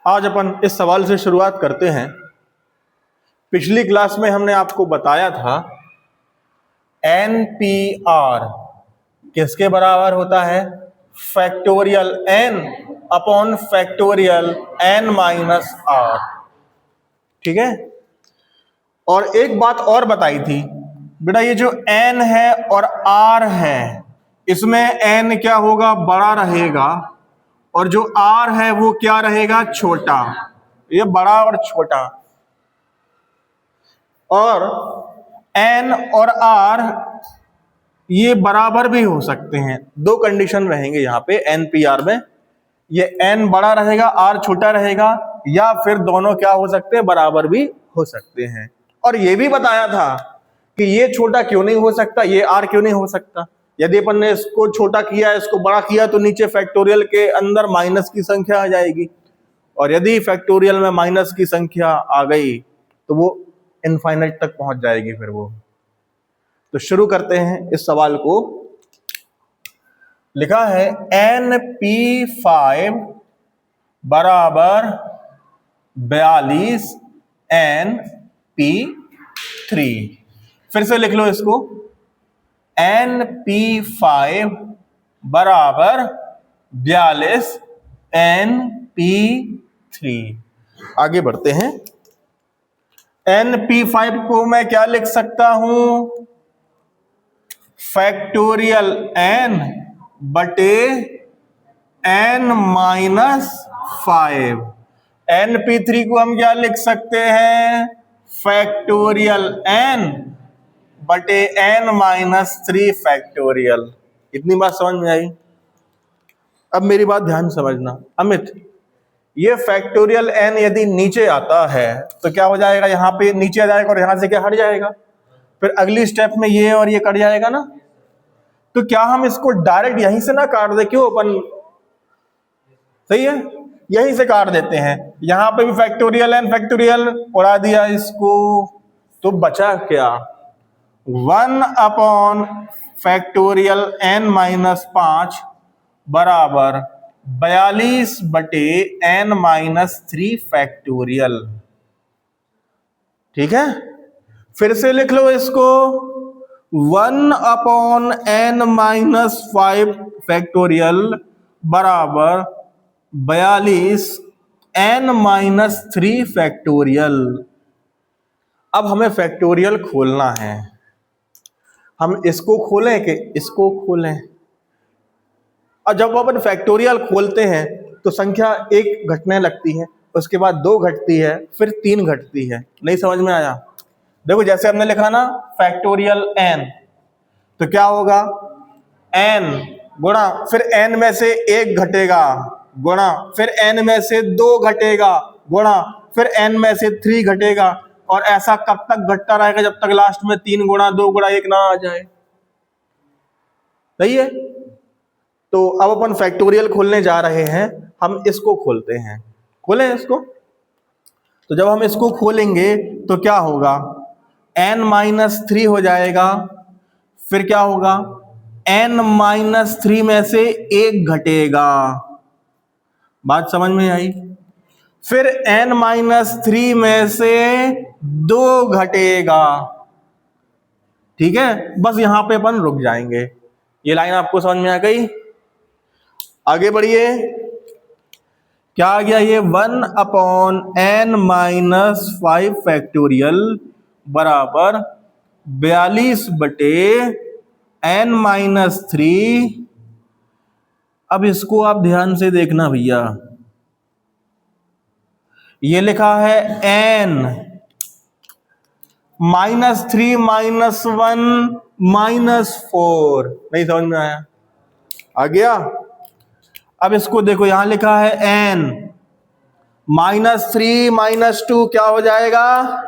आज अपन इस सवाल से शुरुआत करते हैं। पिछली क्लास में हमने आपको बताया था NPR किसके बराबर होता है? Factorial n upon factorial n minus r। ठीक है। और एक बात और बताई थी बेटा, ये जो n है और r है इसमें n क्या होगा? बड़ा रहेगा, और जो r है वो क्या रहेगा? छोटा। ये बड़ा और छोटा। और n और r ये बराबर भी हो सकते हैं। दो कंडीशन रहेंगे यहाँ पे NPR में, ये n बड़ा रहेगा r छोटा रहेगा, या फिर दोनों क्या हो सकते हैं? बराबर भी हो सकते हैं। और ये भी बताया था कि ये छोटा क्यों नहीं हो सकता, ये r क्यों नहीं हो सकता। यदि अपन ने इसको छोटा किया, इसको बड़ा किया, तो नीचे फैक्टोरियल के अंदर माइनस की संख्या आ जाएगी, और यदि फैक्टोरियल में माइनस की संख्या आ गई तो वो इनफाइनाइट तक पहुंच जाएगी फिर वो। तो शुरू करते हैं इस सवाल को। लिखा है NP5 बराबर 42 NP3। फिर से लिख लो इसको, NP5 बराबर 42 NP3। आगे बढ़ते हैं। NP5 को मैं क्या लिख सकता हूं? फैक्टोरियल n बटे n माइनस 5। NP3 को हम क्या लिख सकते हैं? फैक्टोरियल n बटे n माइनस 3 फैक्टोरियल। इतनी बात समझ में आई? अब मेरी बात ध्यान समझना अमित, ये फैक्टोरियल n यदि नीचे आता है तो क्या हो जाएगा? यहाँ पे नीचे आ जाएगा और यहां से क्या हट जाएगा, फिर अगली स्टेप में ये और ये कट जाएगा ना। तो क्या हम इसको डायरेक्ट यहीं से ना काट दे? क्यों अपन, सही है, यहीं से काट देते हैं। यहां पे भी फैक्टोरियल n फैक्टोरियल उड़ा दिया इसको, तो बचा क्या? 1 अपॉन फैक्टोरियल n माइनस 5 बराबर 42 बटे n माइनस 3 फैक्टोरियल। ठीक है। फिर से लिख लो इसको, 1 अपॉन n माइनस 5 फैक्टोरियल बराबर 42 n माइनस 3 फैक्टोरियल। अब हमें फैक्टोरियल खोलना है। हम इसको खोलें कि इसको खोलें? और जब अपन फैक्टोरियल खोलते हैं तो संख्या 1 घटने लगती है, उसके बाद 2 घटती है, फिर 3 घटती है। नहीं समझ में आया? देखो जैसे हमने लिखा ना फैक्टोरियल n, तो क्या होगा? n गुणा, फिर n में से 1 घटेगा, गुणा, फिर n में से 2 घटेगा, गुणा, फिर n में से 3 घटेगा, और ऐसा कब तक घटता रहेगा? जब तक लास्ट में 3 गुणा 2 गुणा 1 ना आ जाए। सही है। तो अब अपन फैक्टोरियल खोलने जा रहे हैं। हम इसको खोलते हैं। खोलें इसको। तो जब हम इसको खोलेंगे तो क्या होगा? n माइनस 3 हो जाएगा, फिर क्या होगा? n माइनस 3 में से 1 घटेगा। बात समझ में आई? फिर n माइनस 3 में से 2 घटेगा। ठीक है, बस यहां पे अपन रुक जाएंगे। ये लाइन आपको समझ में आ गई? आगे बढ़िए। क्या आ गया ये? 1 अपॉन n माइनस 5 फैक्टोरियल बराबर 42 बटे n माइनस 3। अब इसको आप ध्यान से देखना भैया, ये लिखा है n माइनस 3 माइनस 1 माइनस 4। नहीं समझ में आया? आ गया? अब इसको देखो, यहां लिखा है n माइनस 3 माइनस 2 क्या हो जाएगा?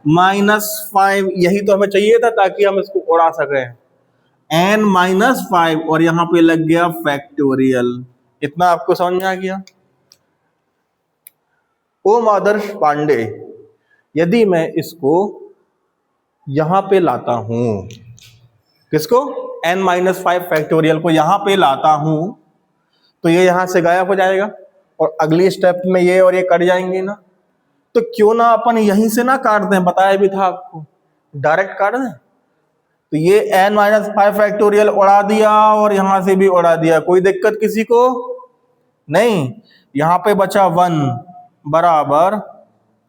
माइनस 5। यही तो हमें चाहिए था ताकि हम इसको उड़ा सकें। n माइनस 5 और यहां पे लग गया फैक्टोरियल। इतना आपको समझ में आ गया? ओम आदर्श पांडे, यदि मैं इसको यहां पे लाता हूं, किसको? n माइनस 5 फैक्टोरियल को यहां पे लाता हूं, तो ये यहां से गायब हो जाएगा और अगली स्टेप में ये और ये कट जाएंगे ना, तो क्यों ना अपन यहीं से ना काट दें, बताया भी था आपको, डायरेक्ट काट दें। तो ये n-5 फैक्टोरियल उड़ा दिया और यहां से भी उड़ा दिया, कोई दिक्कत किसी को नहीं। यहां पे बचा 1 बराबर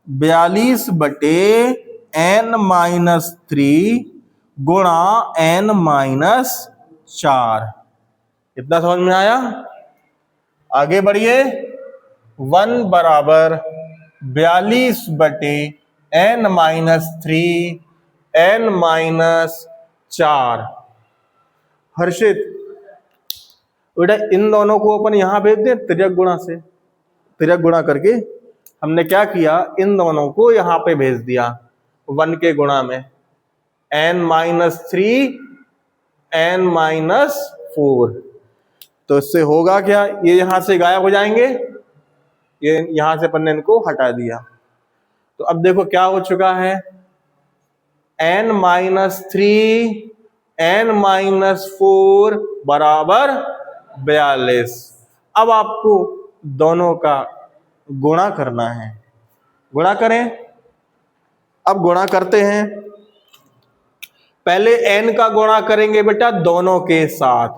42/n-3 गुणा n-4। इतना समझ में आया? आगे बढ़िए। 1 बराबर 42/n-3 n-4। हर्षित बेटा इन दोनों को अपन यहां भेज दें तिर्यक गुणा से, तिर्यक गुणा करके हमने क्या किया, इन दोनों को यहां पे भेज दिया 1 के गुणा में, n-3 n-4। तो इससे होगा क्या, ये यहां से गायब हो जाएंगे, ये यहां से अपन ने इनको हटा दिया। तो अब देखो क्या हो चुका है, n-3 n-4 बराबर 42। अब आपको दोनों का गुणा करना है, गुणा करें। अब गुणा करते हैं, पहले n का गुणा करेंगे बेटा दोनों के साथ,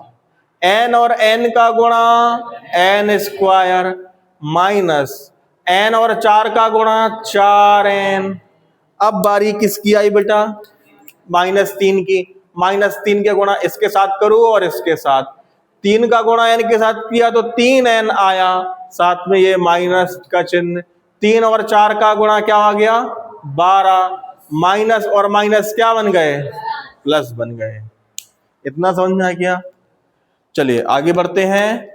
n और n का गुणा n² माइनस n और 4 का गुणा 4n। अब बारी किसकी आई बेटा, -3 की। -3 के गुणा इसके साथ करो और इसके साथ, 3 का गुणा n के साथ किया तो 3n आया, साथ में ये माइनस का चिन्ह। 3 और 4 का गुणा क्या आ गया, 12। माइनस और माइनस क्या बन गए, प्लस बन गए। इतना समझ में आ गया? चलिए आगे बढ़ते हैं।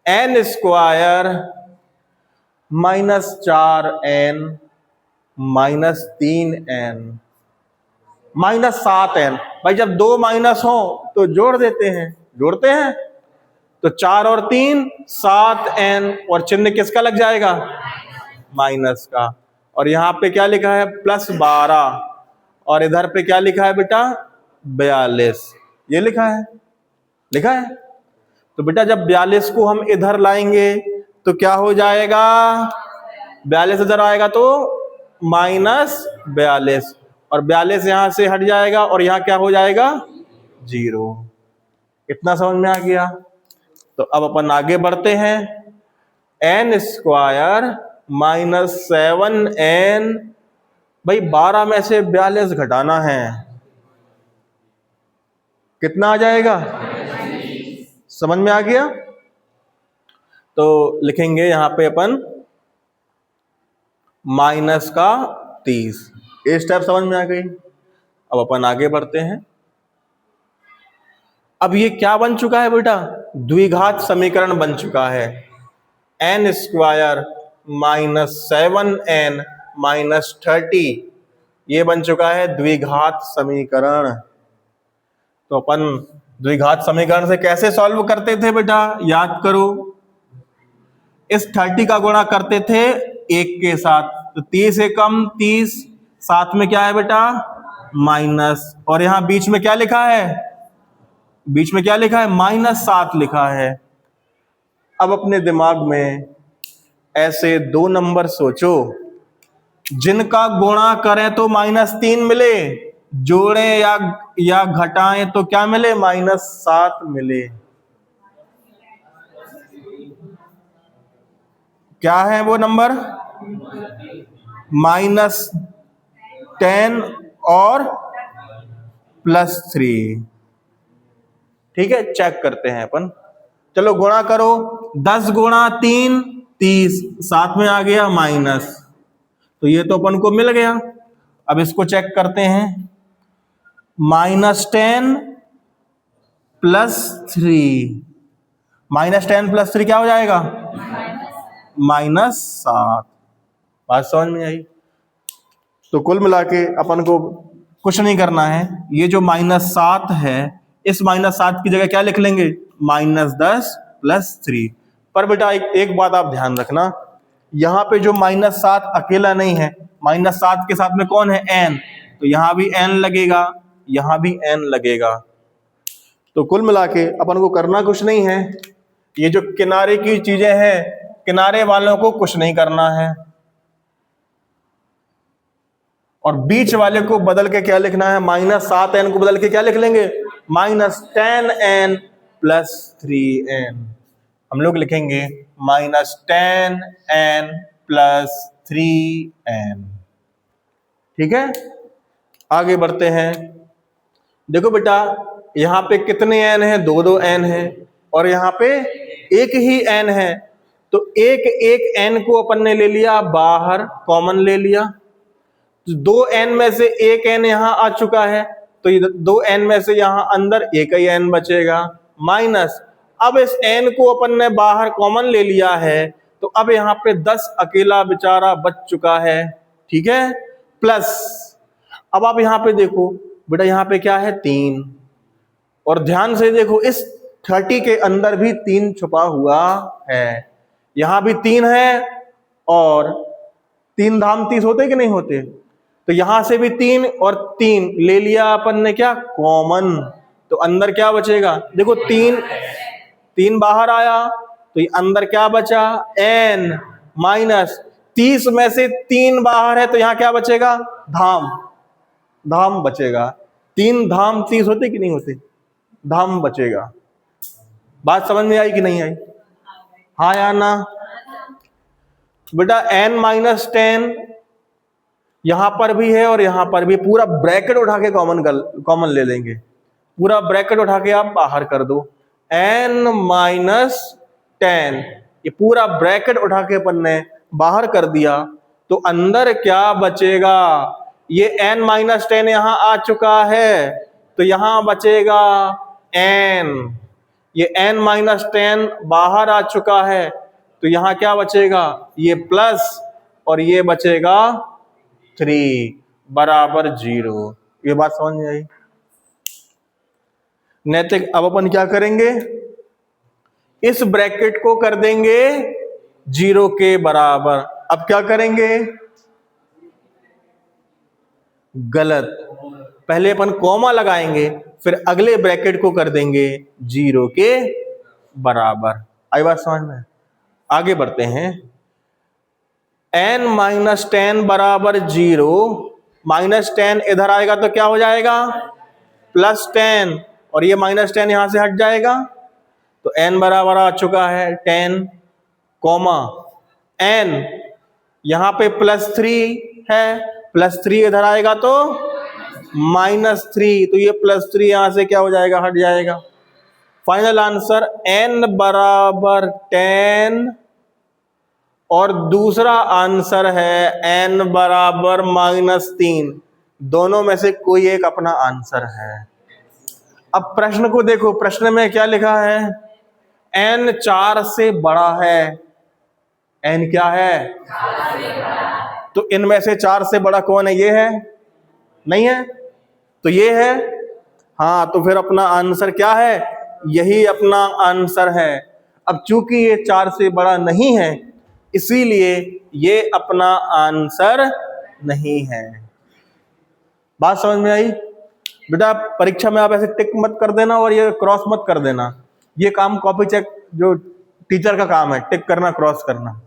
n² -4n -3n -7n। भाई जब दो माइनस हो तो जोड़ देते हैं, जोड़ते हैं तो 4 और 3 7n, और चिन्ह किसका लग जाएगा, माइनस का। और यहाँ पे क्या लिखा है, +12, और इधर पे क्या लिखा है बेटा, 42। ये लिखा है, लिखा है। तो बेटा जब 42 को हम इधर लाएंगे तो क्या हो जाएगा, 42 इधर आएगा तो -42, और 42 यहां से हट जाएगा और यहाँ क्या हो जाएगा, 0। इतना समझ में आ गया? तो अब अपन आगे बढ़ते हैं। n² -7n, भाई 12 में से 42 घटाना है, कितना आ जाएगा, समझ में आ गया? तो लिखेंगे यहां पे अपन -30। ये स्टेप समझ में आ गई। अब अपन आगे बढ़ते हैं। अब ये क्या बन चुका है बेटा, द्विघात समीकरण बन चुका है। n² -7n -30 ये बन चुका है द्विघात समीकरण। तो अपन द्विघात समीकरण से कैसे सॉल्व करते थे बेटा, याद करो। इस 30 का गुणा करते थे 1 के साथ, तो 30 से कम 30, साथ में क्या है बेटा, माइनस, और यहां बीच में क्या लिखा है, बीच में क्या लिखा है, -7 लिखा है। अब अपने दिमाग में ऐसे 2 नंबर सोचो जिनका गुणा करें तो -3 मिले, जोड़ें या घटाएं तो क्या मिले, -7 मिले। क्या है वो नंबर, -10 और +3। ठीक है, चेक करते हैं अपन। चलो गुणा करो, 10 गुणा 3 30, साथ में आ गया माइनस, तो ये तो अपन को मिल गया। अब इसको चेक करते हैं, -10 +3, -10 +3 क्या हो जाएगा, -7। बात समझ में आई? तो कुल मिला के अपन को कुछ नहीं करना है, ये जो -7 है इस -7 की जगह क्या लिख लेंगे, -10 +3। पर बेटा एक बात आप ध्यान रखना, यहां पे जो -7 अकेला नहीं है, -7 के साथ में कौन है, n, तो यहां भी n लगेगा, यहां भी n लगेगा। तो कुल मिला के अपन को करना कुछ नहीं है, ये जो किनारे की चीजें हैं, किनारे वालों को कुछ नहीं करना है, और बीच वाले को बदल के क्या लिखना है, -7n को बदल के क्या लिख लेंगे, -10n + 3n। हम लोग लिखेंगे -10n + 3n। ठीक है, आगे बढ़ते हैं। देखो बेटा, यहां पे कितने n है, 2 n है, और यहां पे एक ही n है, तो एक n को अपन ने ले लिया बाहर, कॉमन ले लिया। 2n में से एक n यहां आ चुका है, तो 2n में से यहां अंदर एक ही n बचेगा, माइनस, अब इस n को अपन ने बाहर कॉमन ले लिया है, तो अब यहां पे 10 अकेला बेचारा बच चुका है। ठीक है, प्लस, अब आप यहां पे देखो बेटा, यहां पे क्या है, 3, और ध्यान से देखो इस 30 के अंदर भी 3 छुपा हुआ है, यहां भी 3 है, और 3 धाम 30 होते कि नहीं होते, तो यहां से भी 3 और 3 ले लिया अपन ने क्या, कॉमन, तो अंदर क्या बचेगा, देखो 3 बाहर आया, तो ये अंदर क्या बचा, n, माइनस 30 में से 3 बाहर है, तो यहां क्या बचेगा, धाम बचेगा। 3 धाम 30 होते कि नहीं होते, धाम बचेगा। बात समझ में आई कि नहीं आई, हाँ या ना बेटा। n-10 यहां पर भी है और यहां पर भी, पूरा ब्रैकेट उठा के कॉमन ले लेंगे, पूरा ब्रैकेट उठा के आप बाहर कर दो, n-10, ये पूरा ब्रैकेट उठा के अपन ने बाहर कर दिया, तो अंदर क्या बचेगा, ये n-10 यहां आ चुका है, तो यहां बचेगा n, ये n-10 बाहर आ चुका है, तो यहां क्या बचेगा, ये प्लस, और ये बचेगा 3 बराबर 0। ये बात समझ में आई। नैतिक, अब अपन क्या करेंगे, इस ब्रैकेट को कर देंगे 0 के बराबर। अब क्या करेंगे, गलत, पहले अपन कॉमा लगाएंगे, फिर अगले ब्रैकेट को कर देंगे 0 के बराबर। आई बात समझ में, आगे बढ़ते हैं। n-10 बराबर 0, -10 इधर आएगा तो क्या हो जाएगा, +10, और ये -10 यहां से हट जाएगा, तो n बराबर आ चुका है 10, कॉमा n, यहां पे +3 है, +3 इधर आएगा तो -3, तो ये +3 यहां से क्या हो जाएगा, हट जाएगा। फाइनल आंसर n बराबर 10, और दूसरा आंसर है n बराबर -3, दोनों में से कोई एक अपना आंसर है। अब प्रश्न को देखो, प्रश्न में क्या लिखा है, n 4 से बड़ा है, n क्या है, तो इनमें से 4 से बड़ा कौन है, ये है, नहीं है, तो ये है, हाँ, तो फिर अपना आंसर क्या है, यही अपना आंसर है। अब चूंकि ये 4 से बड़ा नहीं है, इसीलिए ये अपना आंसर नहीं है। बात समझ में आई बेटा। परीक्षा में आप ऐसे टिक मत कर देना और ये क्रॉस मत कर देना, ये काम कॉपी चेक जो टीचर का काम है, टिक करना, क्रॉस करना।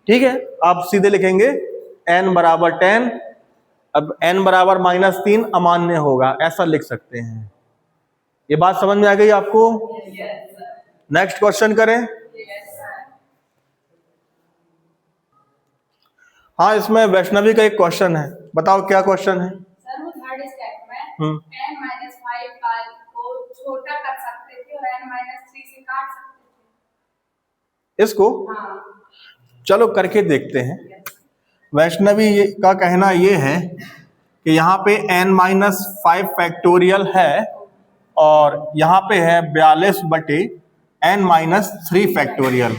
ठीक है, आप सीधे लिखेंगे n बराबर 10, अब n बराबर -3 अमान्य होगा, ऐसा लिख सकते हैं। ये बात समझ में आ गई आपको। नेक्स्ट क्वेश्चन करें। हाँ, इसमें वैष्णवी का एक क्वेश्चन है, बताओ क्या क्वेश्चन है। सर, वो थर्ड स्टेप में n-5 को छोटा कर सकते थे और n-3 से काट सकते थे इसको। हाँ। चलो करके देखते हैं। वैष्णवी का कहना ये है कि यहाँ पे n-5 फैक्टोरियल है, और यहाँ पे है 42/n-3 फैक्टोरियल।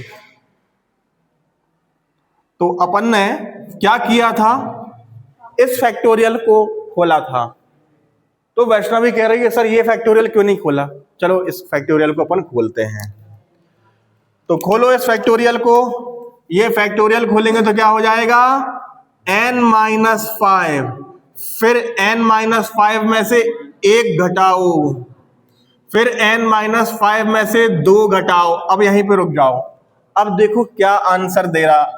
तो अपन ने क्या किया था, इस फैक्टोरियल को खोला था। तो वैष्णवी कह रही है सर ये फैक्टोरियल क्यों नहीं खोला, चलो इस फैक्टोरियल को अपन खोलते हैं। तो खोलो इस फैक्टोरियल को, ये फैक्टोरियल खोलेंगे तो क्या हो जाएगा, n-5, फिर n-5 में से 1 घटाओ, फिर n-5 में से 2 घटाओ। अब यहीं पे रुक जाओ, अब देखो क्या आंसर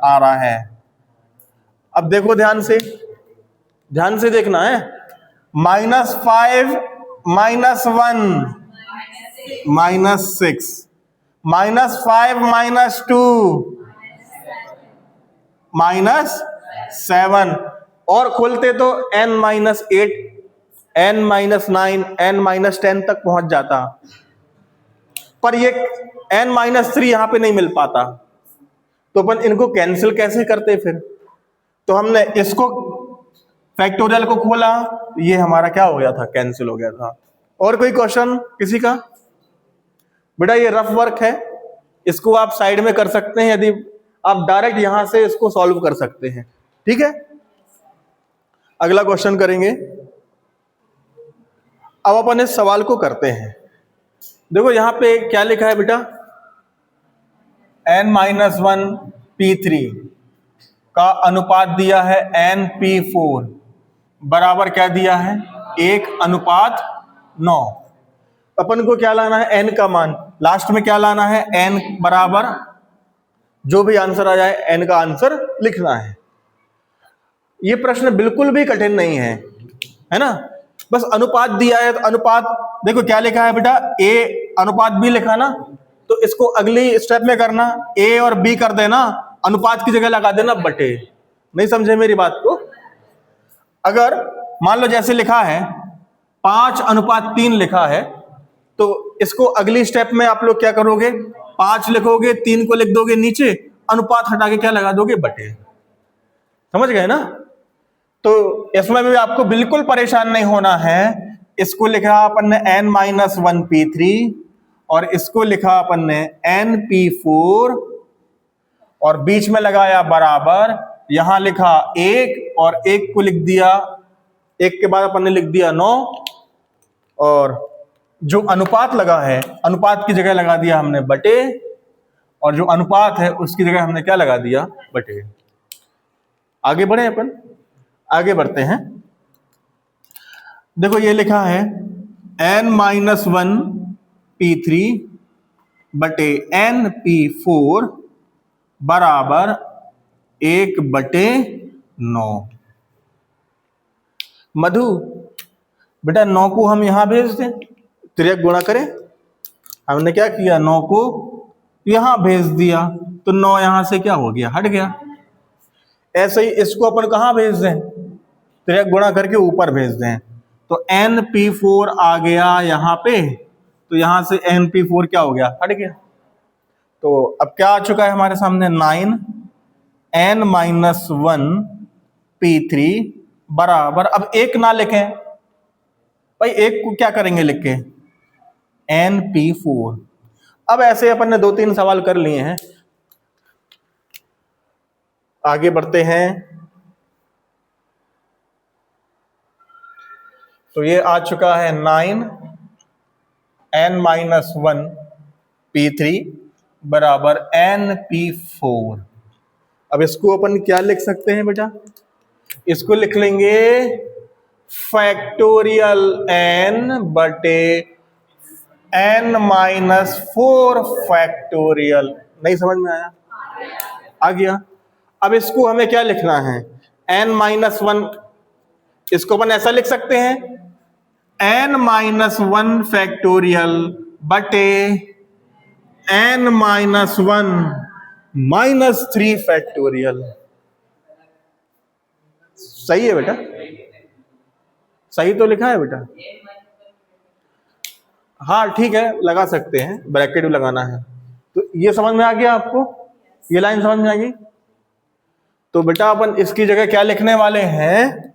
आ रहा है। अब देखो ध्यान से देखना है। -5 -1 -6, -5 -2 -7, और खोलते तो n-8, n-9, n-10 तक पहुंच जाता, पर ये n-3 यहां पे नहीं मिल पाता, तो अपन इनको कैंसिल कैसे करते फिर? तो हमने इसको फैक्टोरियल को खोला, ये हमारा क्या हो गया था, कैंसिल हो गया था। और कोई क्वेश्चन किसी का? बेटा ये रफ वर्क है, इसको आप साइड में कर सकते हैं, यदि आप डायरेक्ट यहां से इसको सॉल्व कर सकते हैं। ठीक है, अगला क्वेश्चन करेंगे। अब अपन इस सवाल को करते हैं। देखो यहां पे क्या लिखा है बेटा, n-1 P3 का अनुपात दिया है n-P4 बराबर क्या दिया है, 1:9। अपन को क्या लाना है, n का मान, लास्ट में क्या लाना है, n बराबर जो भी आंसर आ जाए n का आंसर लिखना है। ये प्रश्न बिल्कुल भी कठिन नहीं है ना, बस अनुपात दिया है तो अनुपात देखो क्या लिखा है बेटा, a अनुपात b लिखा ना, तो इसको अगली स्टेप में करना, a और b कर देना, अनुपात की जगह लगा देना बटे। नहीं समझे मेरी बात को? अगर मान लो जैसे लिखा है 5:3 लिखा है, तो इसको अगली स्टेप में आप लोग क्या करोगे, 5 लिखोगे, 3 को लिख दोगे नीचे, अनुपात हटा के क्या लगा दोगे, बटे। समझ गए ना? तो इसमें भी आपको बिल्कुल परेशान नहीं होना है। इसको लिखा अपन ने n-1 P3 और इसको लिखा अपन ने n-P4 और बीच में लगाया बराबर, यहां लिखा 1 और 1 को लिख दिया, 1 के बाद अपन ने लिख दिया 9, और जो अनुपात लगा है अनुपात की जगह लगा दिया हमने बटे, और जो अनुपात है उसकी जगह हमने क्या लगा दिया, बटे। आगे बढ़े अपन, आगे बढ़ते हैं। देखो ये लिखा है n-1 P3 बटे n-P4 बराबर 1/9। मधु बेटा 9 को हम यहां भेज दें, तिर्यक गुणा करें। हमने क्या किया, 9 को यहां भेज दिया, तो 9 यहां से क्या हो गया, हट गया। ऐसे ही इसको अपन कहां भेज दें, तिर्यक गुणा करके ऊपर भेज दें, तो n-P4 आ गया यहां पे, तो यहां से n-P4 क्या हो गया, हट गया। तो अब क्या आ चुका है हमारे सामने, 9 n-1 P3 बराबर, अब 1 ना लिखें भाई, 1 को क्या करेंगे लिख के, n-P4। अब ऐसे अपन ने 2-3 सवाल कर लिए हैं, आगे बढ़ते हैं। तो ये आ चुका है 9 n-1 P3 बराबर n-P4। अब इसको अपन क्या लिख सकते हैं बेटा, इसको लिख लेंगे फैक्टोरियल n बटे n-4 फैक्टोरियल। नहीं समझ में आया? आ गया। अब इसको हमें क्या लिखना है, n-1, इसको अपन ऐसा लिख सकते हैं n-1 फैक्टोरियल बटे n-1 -3 फैक्टोरियल। सही है बेटा, सही तो लिखा है बेटा? हाँ ठीक है, लगा सकते हैं, ब्रैकेट भी लगाना है। तो ये समझ में आ गया आपको, ये लाइन समझ में आ गई? तो बेटा अपन इसकी जगह क्या लिखने वाले हैं,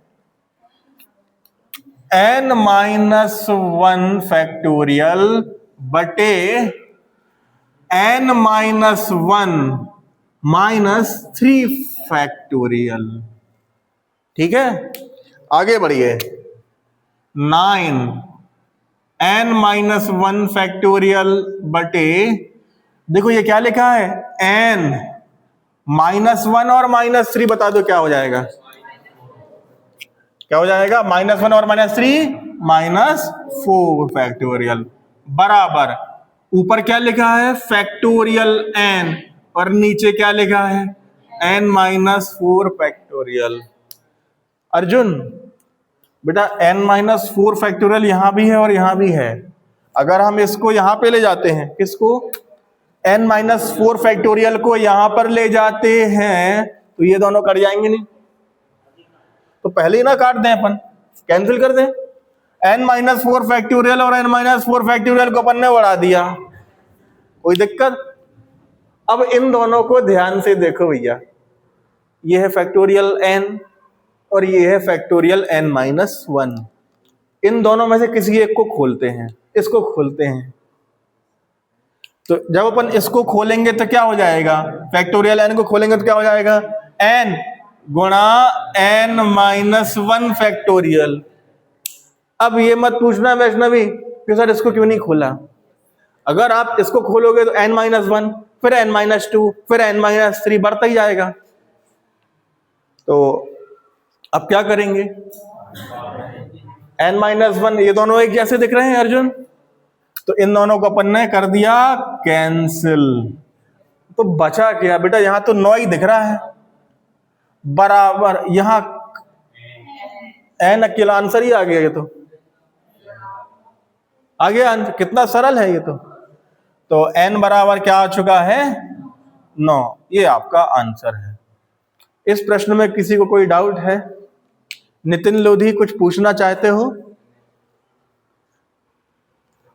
n-1 फैक्टोरियल बटे n-1 -3 फैक्टोरियल। ठीक है, आगे बढ़िए। 9 n-1 फैक्टोरियल बटे, देखो ये क्या लिखा है, n-1 और -3, बता दो क्या हो जाएगा, क्या हो जाएगा, -1 और -3 -4 फैक्टोरियल बराबर, ऊपर क्या लिखा है, फैक्टोरियल n, और नीचे क्या लिखा है, n-4 फैक्टोरियल। अर्जुन बेटा n-4 फैक्टोरियल यहां भी है और यहां भी है। अगर हम इसको यहां पे ले जाते हैं, किसको, n-4 फैक्टोरियल को यहां पर ले जाते हैं, तो ये दोनों कट जाएंगे नहीं, तो पहले ही ना काट दें, अपन कैंसिल कर दें। n-4 फैक्टोरियल और n-4 फैक्टोरियल को अपन ने बढ़ा दिया, कोई दिक्कत। अब इन दोनों को ध्यान से देखो भैया, ये है फैक्टोरियल n और ये है फैक्टोरियल n-1। इन दोनों में से किसी एक को खोलते हैं, इसको खोलते हैं। तो जब अपन इसको खोलेंगे तो क्या हो जाएगा, फैक्टोरियल n को खोलेंगे तो क्या हो जाएगा, n गुणा n-1 फैक्टोरियल। अब ये मत पूछना वैष्णवी कि सर इसको क्यों नहीं खोला। अगर आप इसको खोलोगे तो n-1 फिर n-2 फिर n-3 बढ़ता ही जाएगा। तो अब क्या करेंगे, n-1 ये दोनों एक जैसे दिख रहे हैं अर्जुन, तो इन दोनों को अपन ने कर दिया कैंसिल। तो बचा क्या बेटा, यहां तो 9 ही दिख रहा है, बराबर यहां n अकेला आंसर ही आ गया। ये तो आ गया, कितना सरल है ये तो n बराबर क्या आ चुका है, 9। ये आपका आंसर है। इस प्रश्न में किसी को कोई डाउट है? नितिन लोधी कुछ पूछना चाहते हो?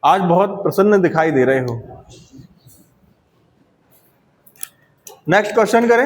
आज बहुत प्रसन्न दिखाई दे रहे हो। नेक्स्ट क्वेश्चन करें।